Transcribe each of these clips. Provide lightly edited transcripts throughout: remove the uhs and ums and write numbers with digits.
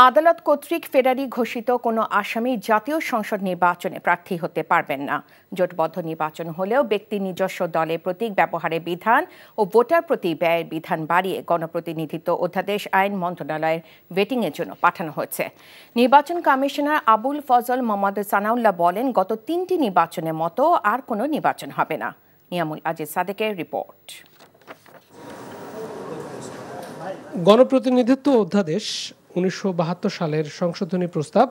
আদালত কর্তৃক ফেরারি ঘোষিত কোনো আসামি জাতীয় সংসদ নির্বাচনে প্রার্থী হতে পারবেন না। জোটবদ্ধ নির্বাচন হলেও ব্যক্তি নিজস্ব দলে প্রতীক ব্যবহারের বিধান ও ভোটার প্রতি ব্যয়ের বিধান বাড়িয়ে গণপ্রতিনিধিত্ব অধ্যাদেশ আইন মন্ত্রণালয়ের ভেটিংয়ের জন্য পাঠানো হয়েছে। নির্বাচন কমিশনার আবুল ফজল মোহাম্মদ সানাউল্লাহ বলেন, গত ৩টি নির্বাচনের মতো আর কোনো নির্বাচন হবে না। নিয়ামুল আজিজ সাদেকের রিপোর্ট। গণপ্রতিনিধিত্ব অধ্যাদেশ ১৯৭২ সালের সংশোধনী প্রস্তাব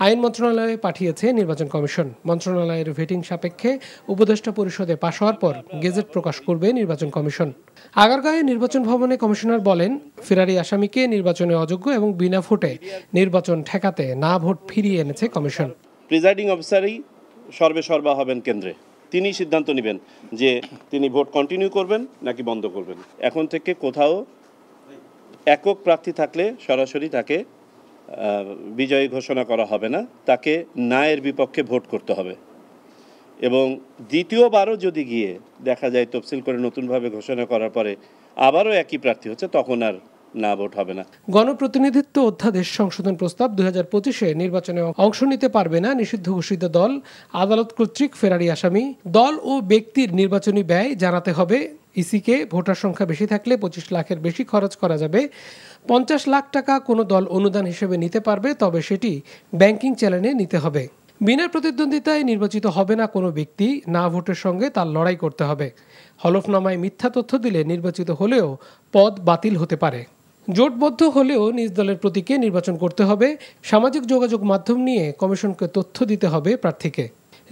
আইন মন্ত্রণালয়ে পাঠিয়েছে নির্বাচন কমিশন। মন্ত্রণালয়ের ভেটিং সাপেক্ষে উপদেষ্টা পরিষদে পাশ হওয়ার পর গেজেট প্রকাশ করবে নির্বাচন কমিশন। আগারগাঁওয়ে নির্বাচন ভবনে কমিশনার বলেন, ফেরারি আসামিকে নির্বাচনে অযোগ্য এবং বিনা ভোটে নির্বাচন ঠেকাতে না ভোট ফিরিয়ে এনেছে কমিশন। প্রিজাইডিং অফিসারই সর্বেসর্বা হবেন কেন্দ্রে, তিনি সিদ্ধান্ত নেবেন যে তিনি ভোট কন্টিনিউ করবেন নাকি বন্ধ করবেন। এখন থেকে কোথাও একক প্রার্থী থাকলে সরাসরি তাকে বিজয়ী ঘোষণা করা হবে না, তাকে ন্যায়ের বিপক্ষে ভোট করতে হবে। এবং দ্বিতীয়বারও যদি গিয়ে দেখা যায় তফসিল করে নতুনভাবে ঘোষণা করার পরে আবারও একই প্রার্থী হচ্ছে, তখন আর না ভোট হবে না। গণপ্রতিনিধিত্ব অধ্যাদেশ সংশোধন প্রস্তাব ২০২৫-এ নির্বাচনে অংশ নিতে পারবে না নিষিদ্ধ ঘোষিত দল, আদালত কর্তৃক ফেরারি আসামি, দল ও ব্যক্তির নির্বাচনী ব্যয় জানাতে হবে ইসিকে। ভোটার সংখ্যা বেশি থাকলে ২৫ লাখের বেশি খরচ করা যাবে। ৫০ লাখ টাকা কোনো দল অনুদান হিসেবে নিতে পারবে, তবে সেটি ব্যাংকিং চ্যানেলে নিতে হবে। বিনা প্রতিদ্বন্দ্বিতায় নির্বাচিত হবে না কোনো ব্যক্তি, না ভোটের সঙ্গে তার লড়াই করতে হবে। হলফনামায় মিথ্যা তথ্য দিলে নির্বাচিত হলেও পদ বাতিল হতে পারে। জোটবদ্ধ হলেও নিজ দলের প্রতীকে নির্বাচন করতে হবে। সামাজিক যোগাযোগ মাধ্যম নিয়ে কমিশনকে তথ্য দিতে হবে প্রার্থীকে।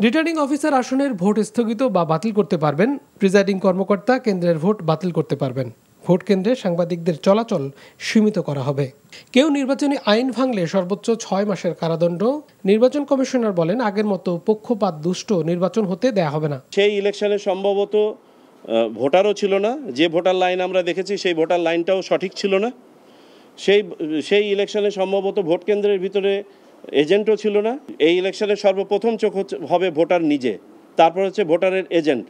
রিটার্নিং অফিসার আসনের ভোট স্থগিত বা বাতিল করতে পারবেন। প্রিজাইডিং কর্মকর্তা কেন্দ্রের ভোট বাতিল করতে পারবেন। ভোট কেন্দ্রে সাংবাদিকদের চলাচল সীমিত করা হবে। কেউ নির্বাচনী আইন ভাঙলে সর্বোচ্চ ৬ মাসের কারাদণ্ড। নির্বাচন কমিশনার বলেন, আগের মতো পক্ষপাত দুষ্ট নির্বাচন হতে দেয়া হবে না। সেই ইলেকশনে সম্ভবত ভোটারও ছিল না, যে ভোটার লাইন আমরা দেখেছি সেই ভোটার লাইনটাও সঠিক ছিল না। সেই ইলেকশনে সম্ভবত ভোট কেন্দ্রের ভিতরে এজেন্টও ছিল না। এই ইলেকশনের সর্বপ্রথম চোখ হবে ভোটার নিজে, তারপর হচ্ছে ভোটারের এজেন্ট,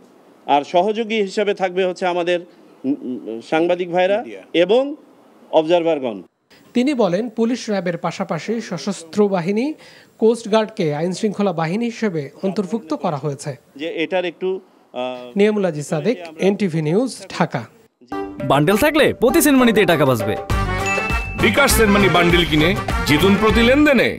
আর সহযোগী হিসাবে থাকবে হচ্ছে আমাদের সাংবাদিক ভাইরা এবং অবজারভারগণ। তিনি বলেন, পুলিশ র্যাবের পাশাপাশি সশস্ত্র বাহিনী, কোস্টগার্ডকে আইন শৃঙ্খলা বাহিনী হিসেবে অন্তর্ভুক্ত করা হয়েছে। যে এটার একটু Niamul Aziz Sadek, NTV news, Dhaka. Bundle থাকলে প্রতি সেনমানিতে টাকা বাঁচবে। বিকাশ সেনমানি বান্ডেল কিনে জিতুন প্রতি লেনদেনে।